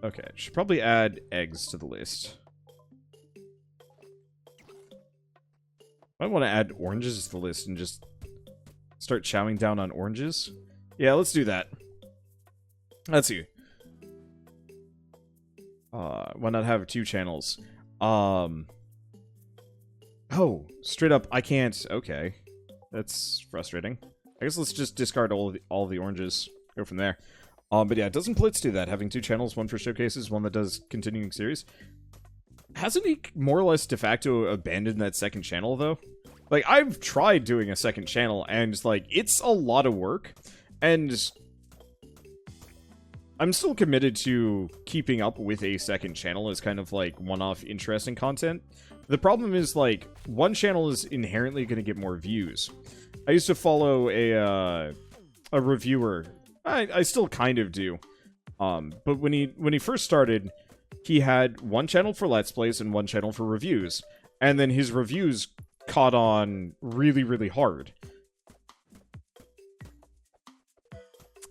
Okay, should probably add eggs to the list. I want to add oranges to the list and just start chowing down on oranges. Yeah, let's do that. Let's see. Why not have 2 channels? Oh, straight up, I can't. Okay, that's frustrating. I guess let's just discard all the oranges. Go from there. But yeah, doesn't Blitz do that? Having 2 channels, one for showcases, one that does continuing series. Hasn't he more or less de facto abandoned that second channel though? Like, I've tried doing a second channel, and like, it's a lot of work, and I'm still committed to keeping up with a second channel as kind of like one-off interesting content. The problem is, like, one channel is inherently going to get more views. I used to follow a reviewer. I still kind of do. But when he first started, he had one channel for Let's Plays and one channel for reviews. And then his reviews caught on really, really hard.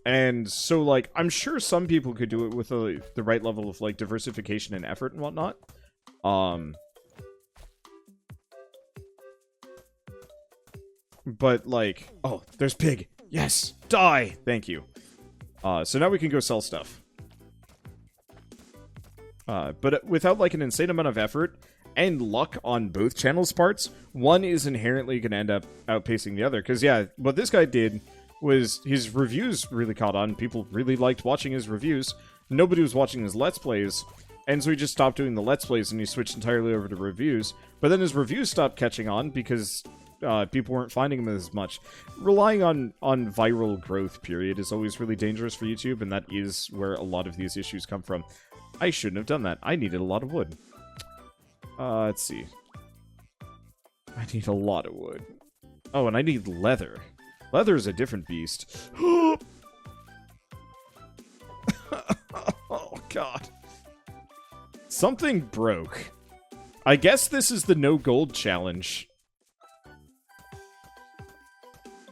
And so, like, I'm sure some people could do it with the right level of, like, diversification and effort and whatnot. But, like... Oh, there's pig! Yes! Die! Thank you. So now we can go sell stuff. But without, like, an insane amount of effort and luck on both channels' parts, one is inherently going to end up outpacing the other. Because, yeah, what this guy did was his reviews really caught on. People really liked watching his reviews. Nobody was watching his Let's Plays. And so he just stopped doing the Let's Plays and he switched entirely over to reviews. But then his reviews stopped catching on because... people weren't finding them as much. Relying on viral growth, period, is always really dangerous for YouTube, and that is where a lot of these issues come from. I shouldn't have done that. I needed a lot of wood. Let's see. I need a lot of wood. Oh, and I need leather. Leather is a different beast. Oh, God. Something broke. I guess this is the no gold challenge.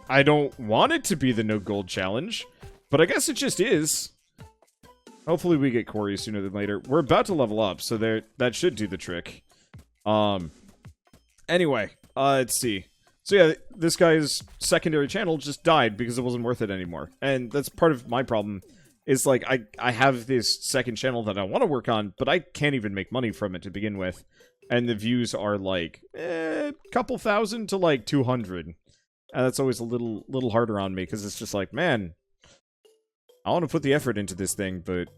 I don't want it to be the no gold challenge, but I guess it just is. Hopefully we get Corey sooner than later. We're about to level up, so that should do the trick. Anyway, let's see. So yeah, this guy's secondary channel just died because it wasn't worth it anymore. And that's part of my problem, is like, I have this second channel that I want to work on, but I can't even make money from it to begin with. And the views are like, couple thousand to like 200. And that's always a little harder on me, because it's just like, man, I want to put the effort into this thing, but...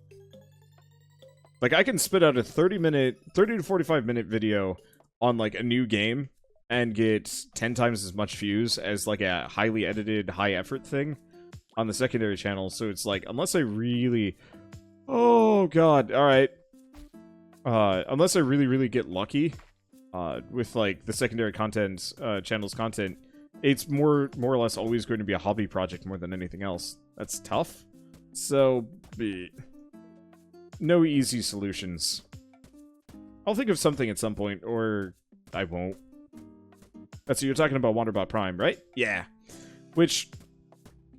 Like, I can spit out a 30 to 45 minute video on, like, a new game, and get 10 times as much views as, like, a highly edited, high-effort thing on the secondary channel, so it's like, unless I really... Oh, God, alright. Unless I really, really get lucky, with, like, the secondary content, channel's content, it's more or less always going to be a hobby project more than anything else. That's tough. So, no easy solutions. I'll think of something at some point, or I won't. That's what you're talking about, Wanderbot Prime, right? Yeah. Which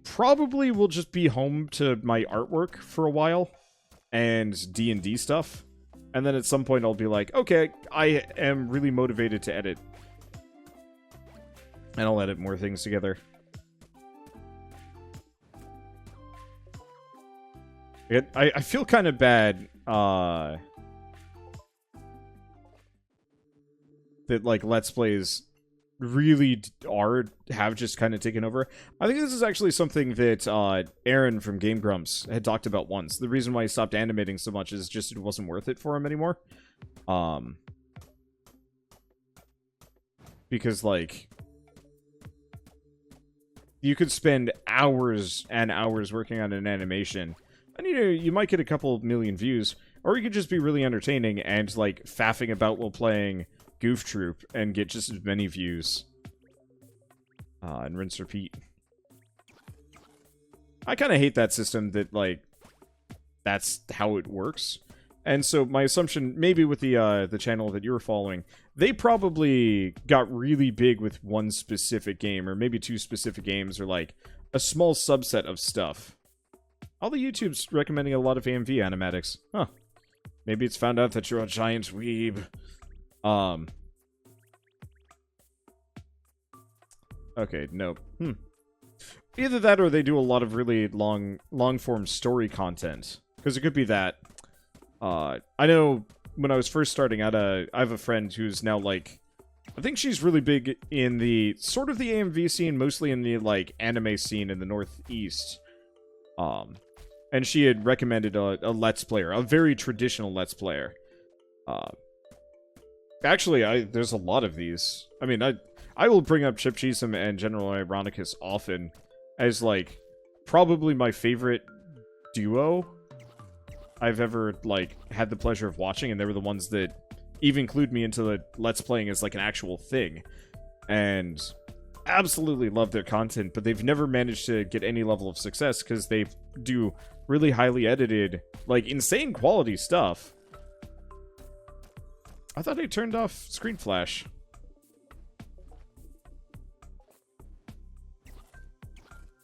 probably will just be home to my artwork for a while, and D&D stuff. And then at some point I'll be like, okay, I am really motivated to edit. And I'll edit more things together. I feel kind of bad, that, like, Let's Plays really have just kind of taken over. I think this is actually something that, Aaron from Game Grumps had talked about once. The reason why he stopped animating so much is just it wasn't worth it for him anymore. Because, like... You could spend hours and hours working on an animation, and you might get a couple million views, or you could just be really entertaining and, like, faffing about while playing Goof Troop and get just as many views. And rinse repeat. I kind of hate that system that, like, that's how it works. And so my assumption, maybe with the channel that you were following, they probably got really big with one specific game, or maybe 2 specific games, or like a small subset of stuff. All the YouTube's recommending a lot of AMV animatics. Huh. Maybe it's found out that you're a giant weeb. Okay, nope. Either that or they do a lot of really long-form story content. Because it could be that. I know when I was first starting out, I have a friend who's now, like... I think she's really big in the... sort of the AMV scene, mostly in the, like, anime scene in the Northeast. And she had recommended a Let's Player. A very traditional Let's Player. Actually, there's a lot of these. I mean, I will bring up Chip Cheesem and General Ironicus often as, like, probably my favorite duo I've ever, like, had the pleasure of watching, and they were the ones that even clued me into the Let's Playing as, like, an actual thing. And absolutely love their content, but they've never managed to get any level of success because they do really highly edited, like, insane quality stuff. I thought I turned off screen flash.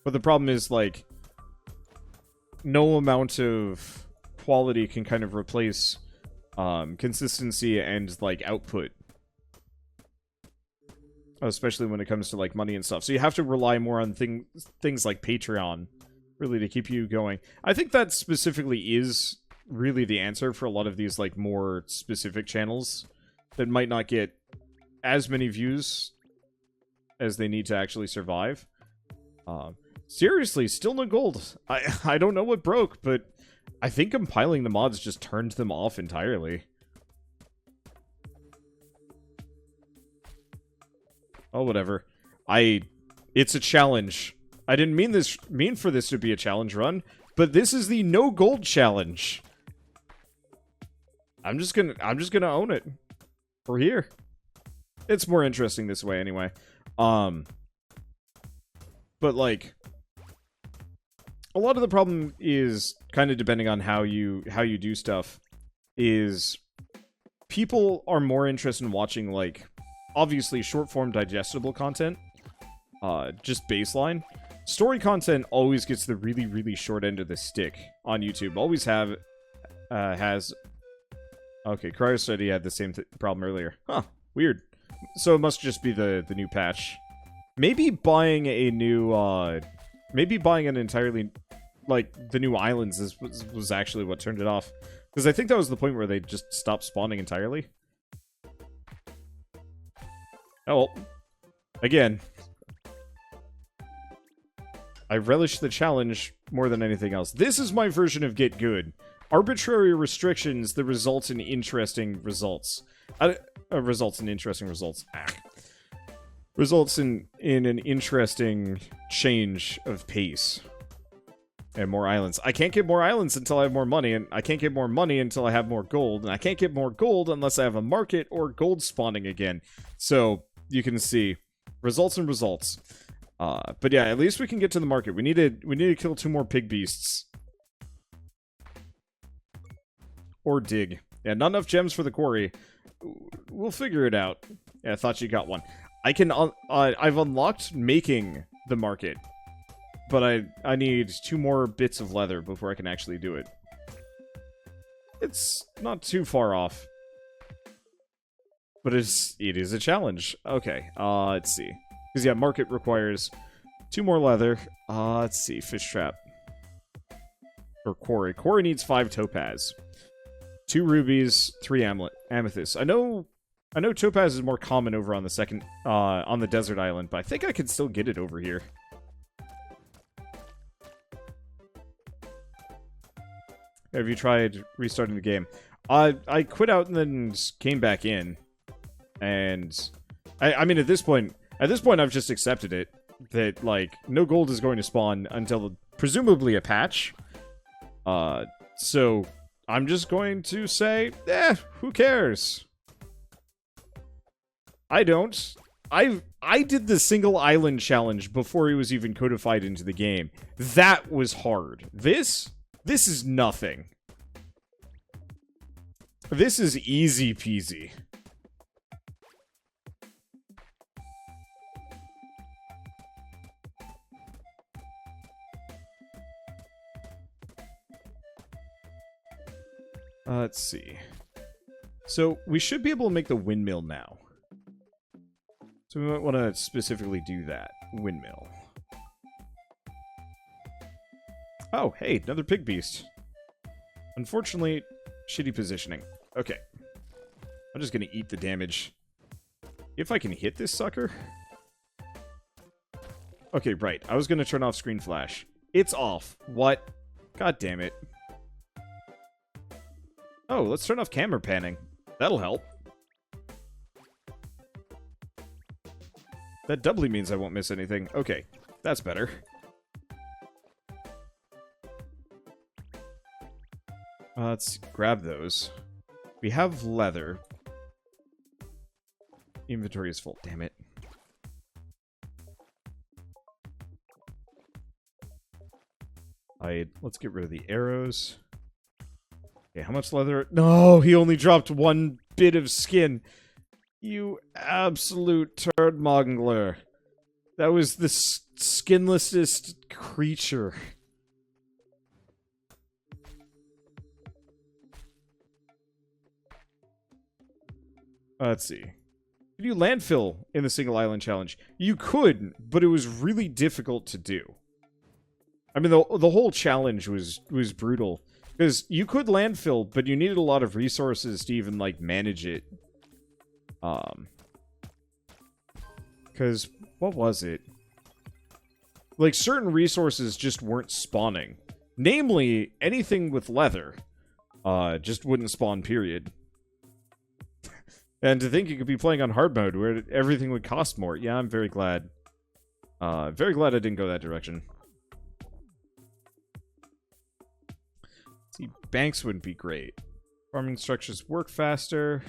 But the problem is, like, no amount of quality can kind of replace consistency and, like, output. Especially when it comes to, like, money and stuff. So you have to rely more on things like Patreon, really, to keep you going. I think that specifically is really the answer for a lot of these, like, more specific channels that might not get as many views as they need to actually survive. Seriously, still no gold. I don't know what broke, but I think compiling the mods just turned them off entirely. Oh, whatever. It's a challenge. I didn't mean for this to be a challenge run, but this is the no gold challenge. I'm just gonna own it. We're here. It's more interesting this way anyway. But like, a lot of the problem is kind of depending on how you do stuff. Is people are more interested in watching, like, obviously short-form digestible content, just baseline. Story content always gets the really, really short end of the stick on YouTube. Always has. Okay, CryoStudy had the same problem earlier. Huh, weird. So it must just be the new patch. Maybe buying a new, maybe buying an entirely, like, the new islands was actually what turned it off. Because I think that was the point where they just stopped spawning entirely. Oh, well. Again. I relish the challenge more than anything else. This is my version of Get Good. Arbitrary restrictions that result in interesting results. Results in interesting results. Results in an interesting change of pace. And more islands. I can't get more islands until I have more money, and I can't get more money until I have more gold, and I can't get more gold unless I have a market or gold spawning again. So, you can see, results and results. But yeah, at least we can get to the market. We need to kill 2 more pig beasts. Or dig. Yeah, not enough gems for the quarry. We'll figure it out. Yeah, I thought you got one. I've unlocked making the market. But I need 2 more bits of leather before I can actually do it. It's not too far off. But it is a challenge. Okay, let's see. Because, yeah, market requires 2 more leather. Let's see, fish trap. Or quarry. Quarry needs 5 topaz. 2 rubies, 3 amethysts. I know topaz is more common over on the on the desert island, but I think I can still get it over here. Have you tried restarting the game? I quit out and then came back in. And I mean, at this point I've just accepted it. That, like, no gold is going to spawn until presumably a patch. So I'm just going to say, who cares? I don't. I did the single island challenge before it was even codified into the game. That was hard. This is nothing. This is easy peasy. Let's see. So, we should be able to make the windmill now. So we might want to specifically do that. Windmill. Oh, hey, another pig beast. Unfortunately, shitty positioning. Okay. I'm just gonna eat the damage. If I can hit this sucker. Okay, right. I was gonna turn off screen flash. It's off. What? God damn it. Oh, let's turn off camera panning. That'll help. That doubly means I won't miss anything. Okay, that's better. Let's grab those. We have leather. Inventory is full. Damn it. Let's get rid of the arrows. Okay, how much leather? No, he only dropped one bit of skin. You absolute turd mongler. That was the skinlessest creature. Let's see. Could you landfill in the single island challenge? You could, but it was really difficult to do. I mean, the whole challenge was brutal. Because you could landfill, but you needed a lot of resources to even, like, manage it. Because, what was it? Like, certain resources just weren't spawning. Namely, anything with leather. Just wouldn't spawn, period. And to think you could be playing on hard mode, where everything would cost more. Yeah, I'm very glad. Very glad I didn't go that direction. See, banks wouldn't be great. Farming structures work faster.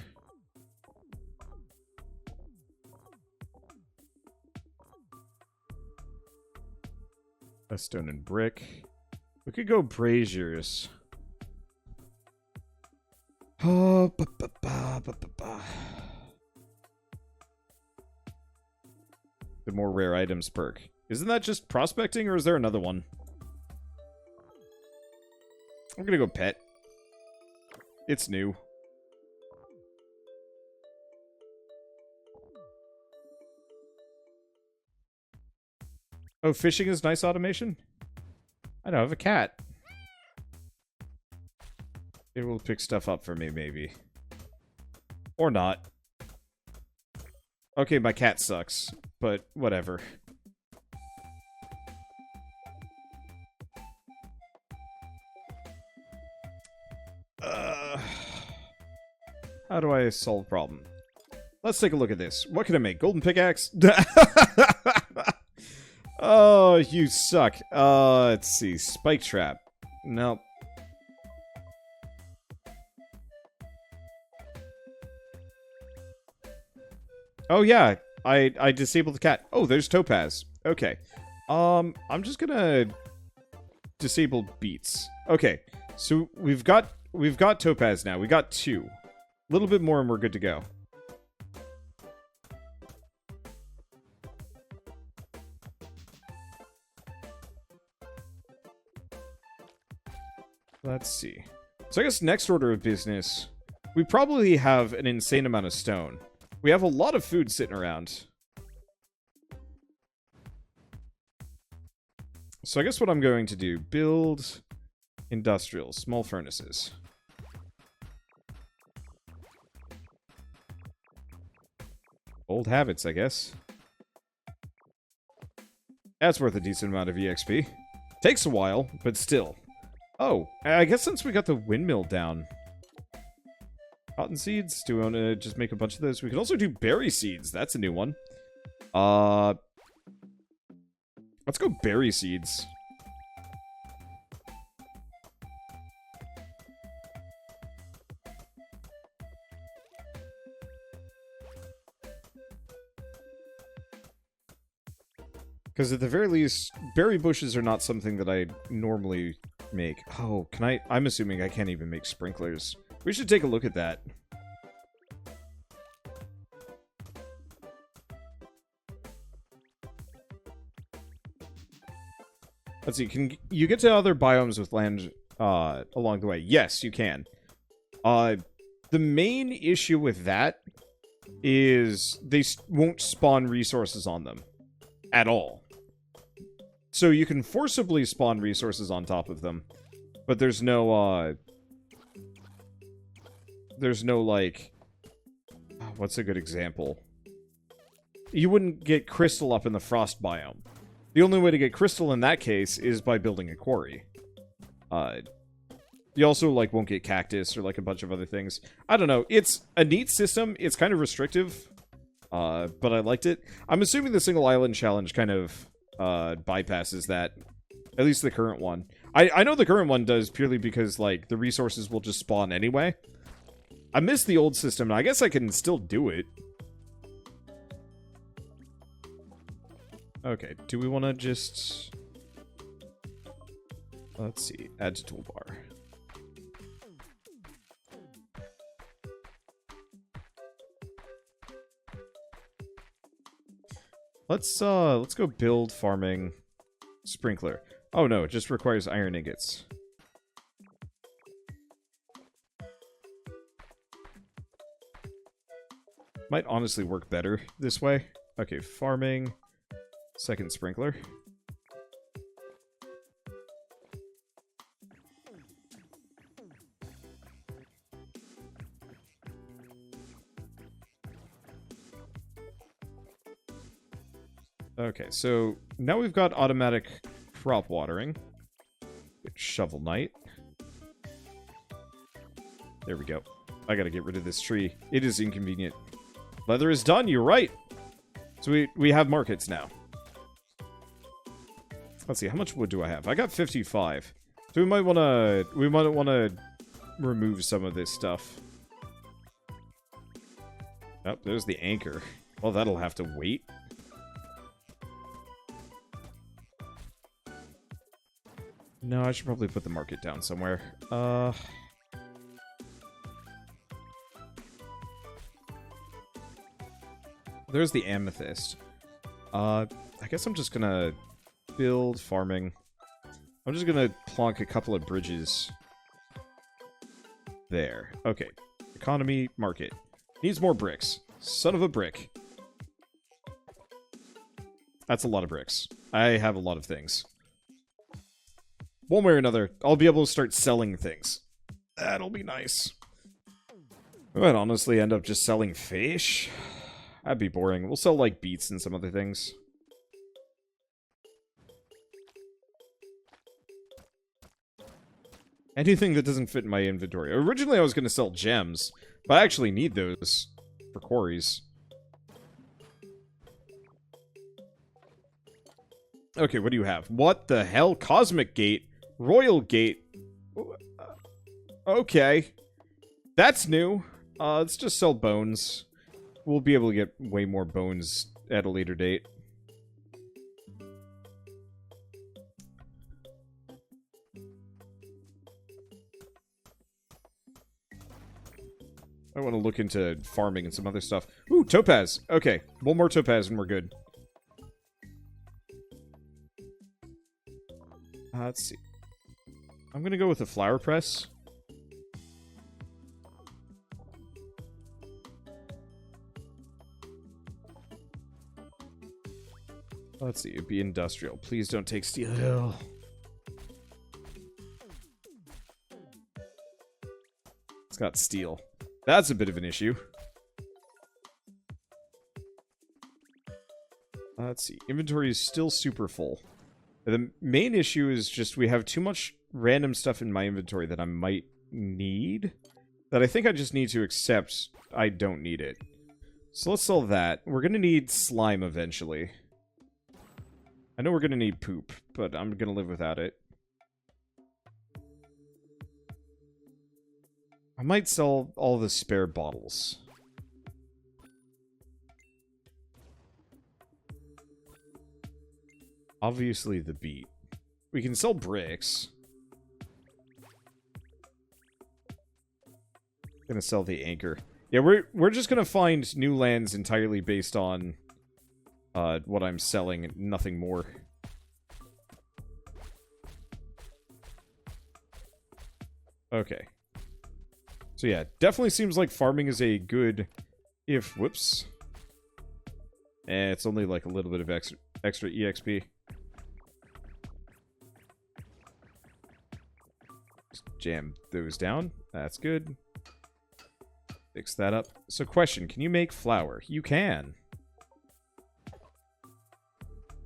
A stone and brick. We could go braziers. Oh, the more rare items perk. Isn't that just prospecting, or is there another one? I'm gonna go pet. It's new. Oh, fishing is nice automation? I don't have a cat. It will pick stuff up for me, maybe. Or not. Okay, my cat sucks, but whatever. How do I solve the problem? Let's take a look at this. What can I make? Golden pickaxe? Oh, you suck. Let's see. Spike trap. Nope. Oh yeah, I disabled the cat. Oh, there's Topaz. Okay. I'm just gonna disable beets. Okay. So we've got Topaz now. We got 2. A little bit more and we're good to go. Let's see. So I guess next order of business, we probably have an insane amount of stone. We have a lot of food sitting around. So I guess what I'm going to do, build industrial, small furnaces. Old habits, I guess. That's worth a decent amount of EXP. Takes a while, but still. Oh, I guess since we got the windmill down. Cotton seeds? Do we want to just make a bunch of those? We can also do berry seeds. That's a new one. Let's go berry seeds. Because at the very least, berry bushes are not something that I normally make. Oh, can I? I'm assuming I can't even make sprinklers. We should take a look at that. Let's see, can you get to other biomes with land along the way? Yes, you can. The main issue with that is they won't spawn resources on them at all. So you can forcibly spawn resources on top of them, but there's no, like, what's a good example? You wouldn't get crystal up in the frost biome. The only way to get crystal in that case is by building a quarry. You also, like, won't get cactus or, like, a bunch of other things. I don't know. It's a neat system. It's kind of restrictive, but I liked it. I'm assuming the single island challenge kind of bypasses that. At least the current one. I know the current one does purely because, like, the resources will just spawn anyway. I miss the old system, and I guess I can still do it. Okay, do we want to just... Let's see. Add to toolbar. Let's go build farming sprinkler. Oh no, it just requires iron ingots. Might honestly work better this way. Okay, farming, second sprinkler. Okay, so now we've got automatic crop watering. Shovel Knight. There we go. I gotta get rid of this tree. It is inconvenient. Leather is done, you're right! So we have markets now. Let's see, how much wood do I have? I got 55. So we might wanna remove some of this stuff. Oh, there's the anchor. Well, that'll have to wait. No, I should probably put the market down somewhere. There's the amethyst. I guess I'm just gonna build farming. I'm just gonna plonk a couple of bridges. There. Okay. Economy, market. Needs more bricks. Son of a brick. That's a lot of bricks. I have a lot of things. One way or another, I'll be able to start selling things. That'll be nice. I might honestly end up just selling fish. That'd be boring. We'll sell, like, beets and some other things. Anything that doesn't fit in my inventory. Originally, I was going to sell gems, but I actually need those for quarries. Okay, what do you have? What the hell? Cosmic Gate? Royal Gate? Okay. That's new. Let's just sell bones. We'll be able to get way more bones at a later date. I want to look into farming and some other stuff. Ooh, topaz. Okay, one more topaz and we're good. Let's see. I'm gonna go with a flower press. Let's see, it'd be industrial. Please don't take steel. It's got steel. That's a bit of an issue. Let's see. Inventory is still super full. The main issue is just we have too much random stuff in my inventory that I might need. That I think I just need to accept I don't need it. So let's sell that. We're going to need slime eventually. I know we're going to need poop, but I'm going to live without it. I might sell all the spare bottles. Obviously the beet. We can sell bricks. Gonna sell the anchor. Yeah, we're just gonna find new lands entirely based on what I'm selling and nothing more. Okay. So yeah, definitely seems like farming is a good... If... Whoops. It's only like a little bit of extra EXP. Just jam those down. That's good. Fix that up. So question, can you make flour? You can.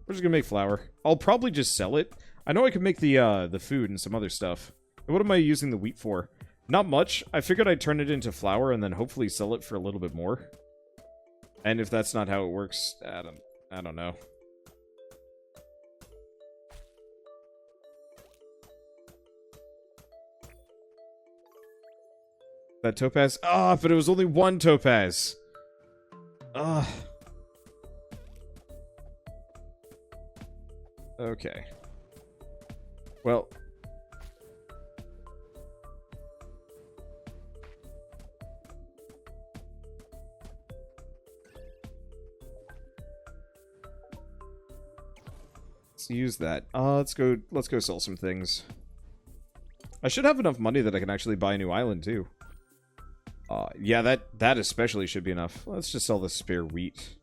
We're just gonna make flour. I'll probably just sell it. I know I can make the food and some other stuff. And what am I using the wheat for? Not much. I figured I'd turn it into flour and then hopefully sell it for a little bit more. And if that's not how it works, I don't know. That topaz? Ah, but it was only one topaz. Ah. Okay. Well. Let's use that. Let's go sell some things. I should have enough money that I can actually buy a new island too. Yeah, that especially should be enough. Let's just sell the spare wheat.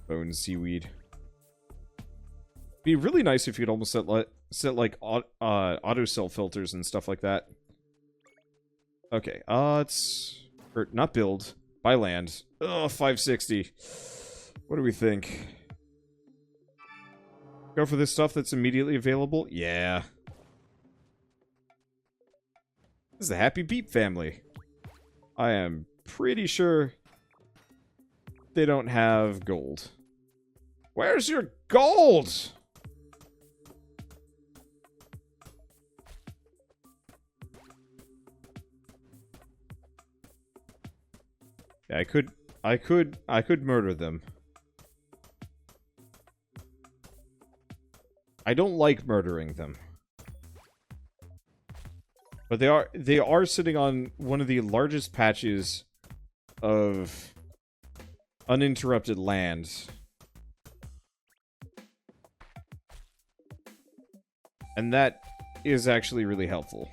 Bone seaweed. Be really nice if you could almost set like auto sell filters and stuff like that. Okay, not build, buy land. Ugh, 560. What do we think? Go for this stuff that's immediately available? Yeah. This is the Happy Beep family. I am pretty sure they don't have gold. Where's your gold? Yeah, I could murder them. I don't like murdering them. But they are sitting on one of the largest patches of uninterrupted land. And that is actually really helpful.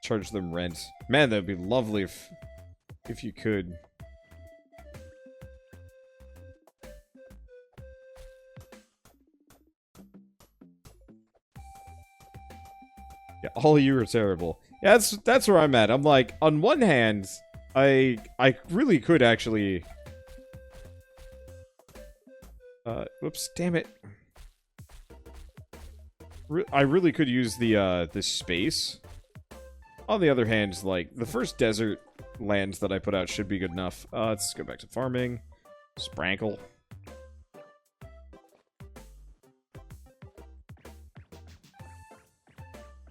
Charge them rent. Man, that would be lovely if you could. Yeah, all of you are terrible. Yeah, that's where I'm at. I'm like, on one hand, I really could actually... whoops, damn it. I really could use the space. On the other hand, like, the first desert lands that I put out should be good enough. Let's go back to farming. Sprankle.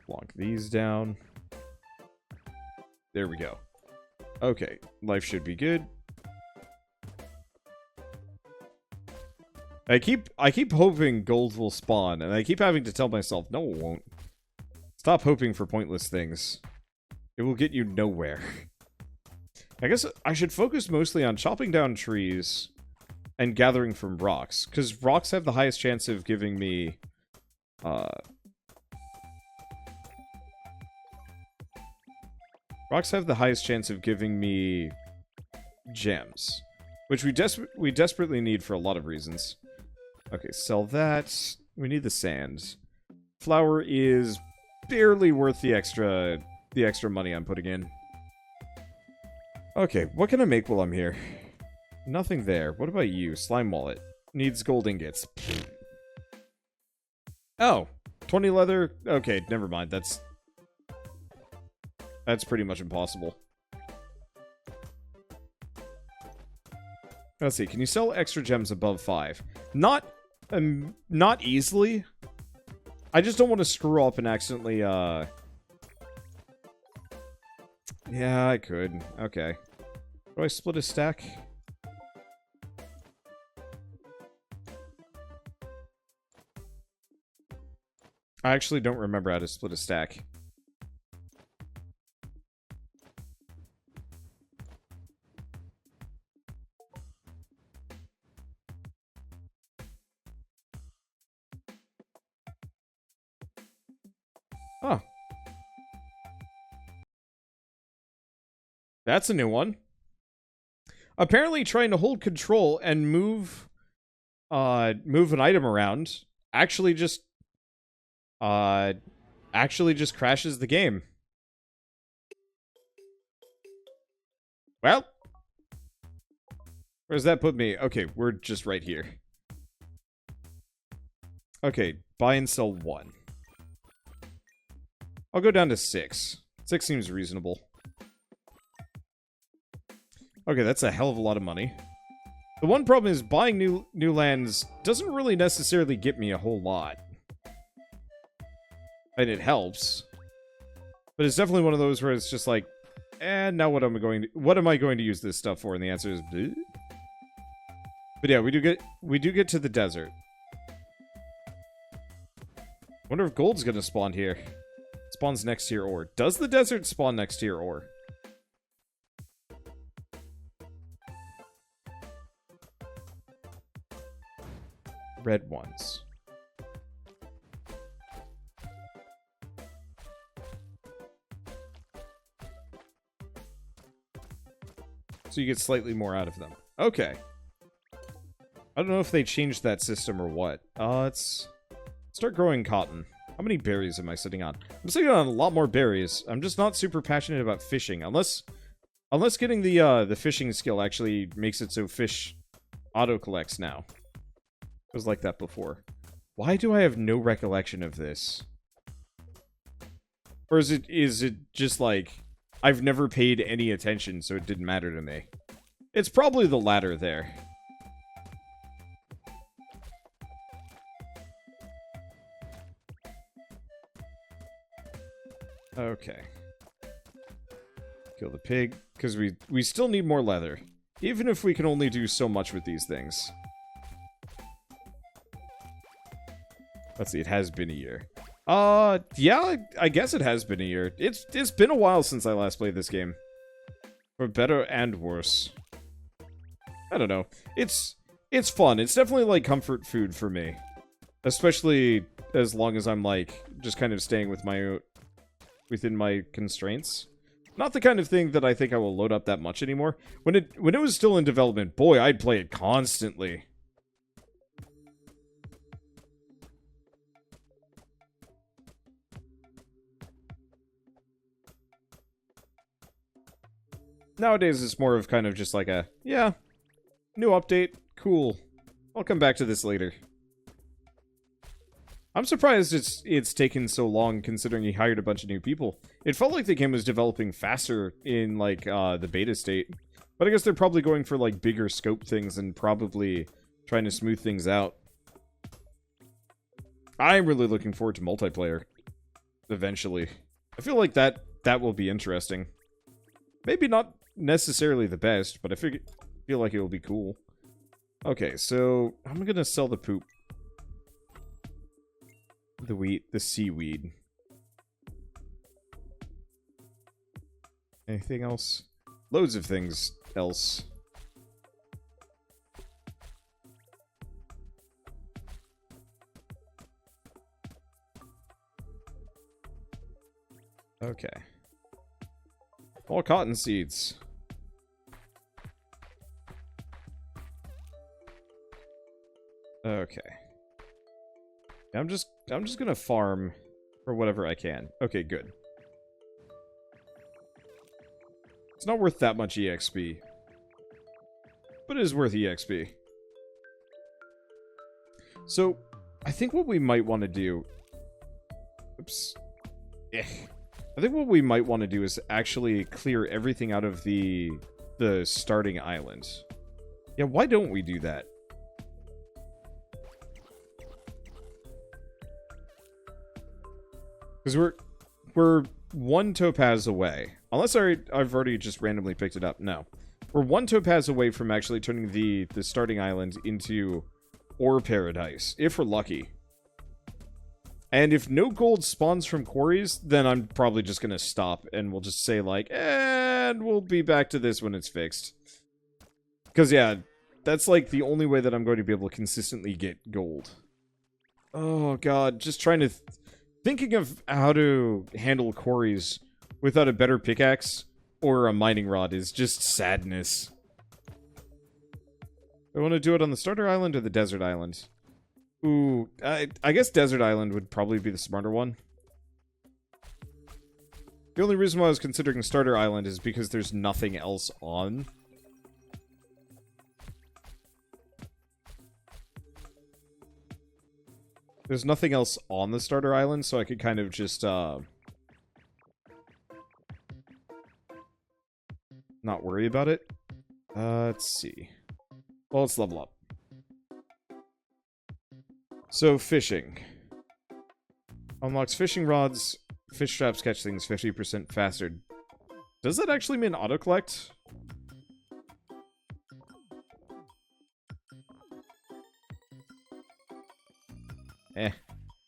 Lock these down. There we go. Okay, life should be good. I keep hoping gold will spawn, and I keep having to tell myself, no, it won't. Stop hoping for pointless things. It will get you nowhere. I guess I should focus mostly on chopping down trees and gathering from rocks, because rocks have the highest chance of giving me, rocks have the highest chance of giving me gems, which we desperately need for a lot of reasons. Okay, sell that. We need the sand. Flour is barely worth the extra money I'm putting in. Okay, what can I make while I'm here? Nothing there. What about you? Slime wallet. Needs gold ingots. Oh, 20 leather? Okay, never mind. That's pretty much impossible. Let's see. Can you sell extra gems above 5? Not easily. I just don't want to screw up and accidentally, Yeah, I could. Okay. Do I split a stack? I actually don't remember how to split a stack. Oh. That's a new one. Apparently trying to hold control and move an item around actually just crashes the game. Well, where's that put me? Okay, we're just right here. Okay, buy and sell 1. I'll go down to 6. 6 seems reasonable. Okay, that's a hell of a lot of money. The one problem is buying new lands doesn't really necessarily get me a whole lot. And it helps. But it's definitely one of those where it's just like, now what am I going to use this stuff for? And the answer is bleh. But yeah, we do get to the desert. Wonder if gold's gonna spawn here. It spawns next to your ore. Does the desert spawn next to your ore? Red ones. So you get slightly more out of them. Okay. I don't know if they changed that system or what. Let's start growing cotton. How many berries am I sitting on? I'm sitting on a lot more berries. I'm just not super passionate about fishing. Unless getting the fishing skill actually makes it so fish auto-collects now. It was like that before. Why do I have no recollection of this? Or is it just like, I've never paid any attention, so it didn't matter to me? It's probably the latter there. Okay. Kill the pig, because we still need more leather. Even if we can only do so much with these things. Let's see, it has been a year. Yeah, I guess it has been a year. It's been a while since I last played this game. For better and worse. I don't know. It's fun. It's definitely like comfort food for me. Especially as long as I'm like just kind of staying with within my constraints. Not the kind of thing that I think I will load up that much anymore. When it was still in development, boy, I'd play it constantly. Nowadays, it's more of kind of just like a, yeah, new update, cool. I'll come back to this later. I'm surprised it's taken so long considering he hired a bunch of new people. It felt like the game was developing faster in, like, the beta state. But I guess they're probably going for, like, bigger scope things and probably trying to smooth things out. I'm really looking forward to multiplayer. Eventually. I feel like that will be interesting. Maybe not necessarily the best, but I feel like it will be cool. Okay, so I'm gonna sell the poop. The wheat, the seaweed. Anything else? Loads of things else. Okay. All cotton seeds. Okay. I'm just gonna farm for whatever I can. Okay, good. It's not worth that much EXP. But it is worth EXP. So, I think what we might want to do... Oops. I think what we might want to do is actually clear everything out of the starting island. Yeah, why don't we do that? Because we're one topaz away. Unless I've already just randomly picked it up. No. We're one topaz away from actually turning the starting island into ore paradise. If we're lucky. And if no gold spawns from quarries, then I'm probably just going to stop. And we'll just say like, and we'll be back to this when it's fixed. Because yeah, that's like the only way that I'm going to be able to consistently get gold. Oh god, just trying to... Thinking of how to handle quarries without a better pickaxe or a mining rod is just sadness. I want to do it on the starter island or the desert island. Ooh, I guess desert island would probably be the smarter one. The only reason why I was considering starter island is because there's nothing else on. There's nothing else on the starter island, so I could kind of just, not worry about it. Let's see. Well, let's level up. So, fishing. Unlocks fishing rods. Fish traps catch things 50% faster. Does that actually mean auto-collect?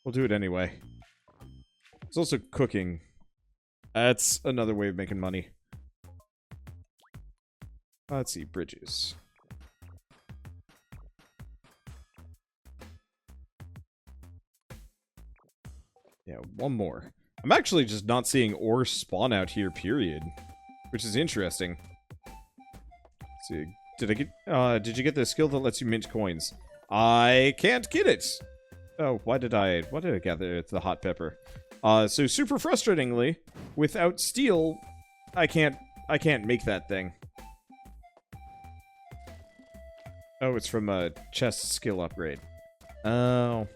We'll do it anyway. There's also cooking. That's another way of making money. Let's see, bridges. Yeah, one more. I'm actually just not seeing ore spawn out here, period. Which is interesting. Let's see, did you get the skill that lets you mint coins? I can't get it! Oh, why did I gather the hot pepper? So super frustratingly, without steel, I can't make that thing. Oh, it's from a chest skill upgrade. Oh,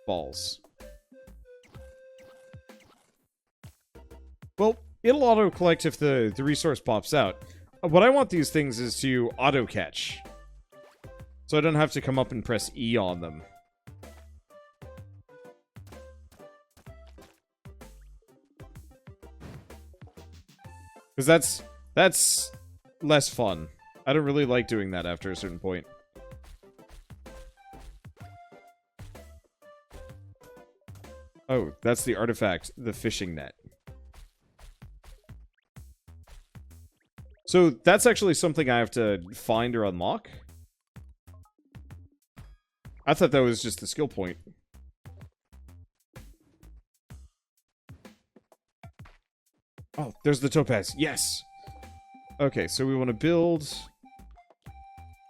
balls. Well, it'll auto-collect if the resource pops out. What I want these things is to auto-catch. So I don't have to come up and press E on them. Because that's less fun. I don't really like doing that after a certain point. Oh, that's the artifact, the fishing net. So that's actually something I have to find or unlock? I thought that was just the skill point. Oh, there's the topaz. Yes! Okay, so we want to build...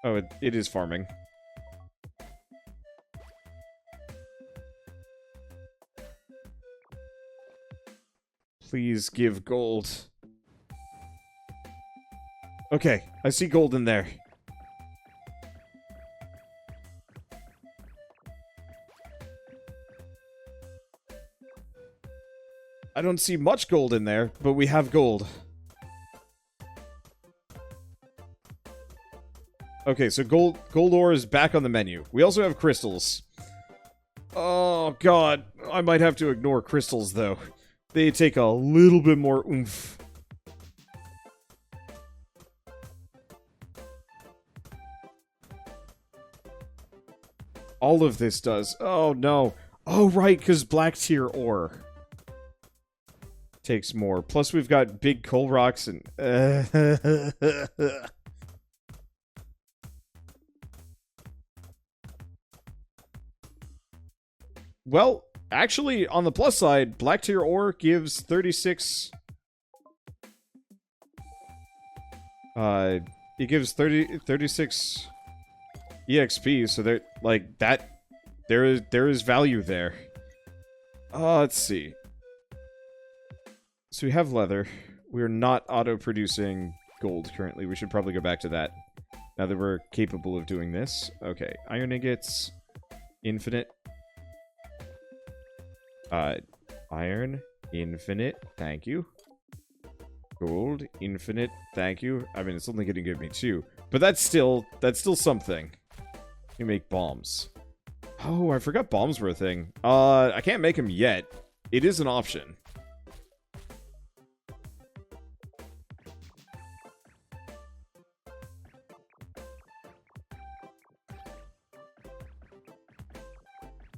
Oh, it is farming. Please give gold. Okay, I see gold in there. I don't see much gold in there, but we have gold. Okay, so gold ore is back on the menu. We also have crystals. Oh, God. I might have to ignore crystals, though. They take a little bit more oomph. All of this does. Oh, no. Oh, right, because black tier ore takes more. Plus, we've got big coal rocks and... Well, actually, on the plus side, black tier ore gives 36... it gives 36 EXP, so there, like, that... There is value there. Let's see. So we have leather. We're not auto-producing gold currently. We should probably go back to that. Now that we're capable of doing this. Okay, iron ingots. Infinite. Iron. Infinite. Thank you. Gold. Infinite. Thank you. I mean, it's only going to give me 2. But that's still something. You make bombs. Oh, I forgot bombs were a thing. I can't make them yet. It is an option.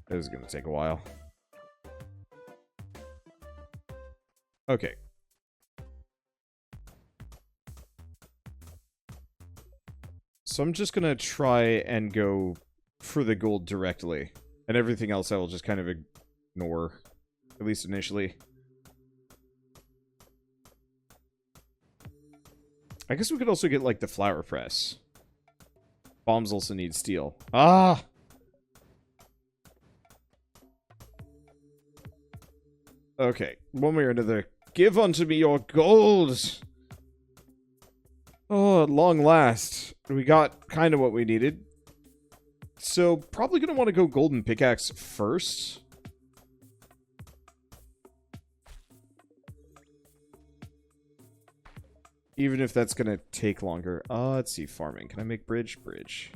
This is going to take a while. Okay. So I'm just going to try and go for the gold directly. And everything else I will just kind of ignore. At least initially. I guess we could also get, like, the flower press. Bombs also need steel. Ah! Okay, one way or another. Give unto me your gold! Oh, at long last. We got kind of what we needed. So, probably going to want to go golden pickaxe first. Even if that's going to take longer. Let's see, farming. Can I make bridge? Bridge.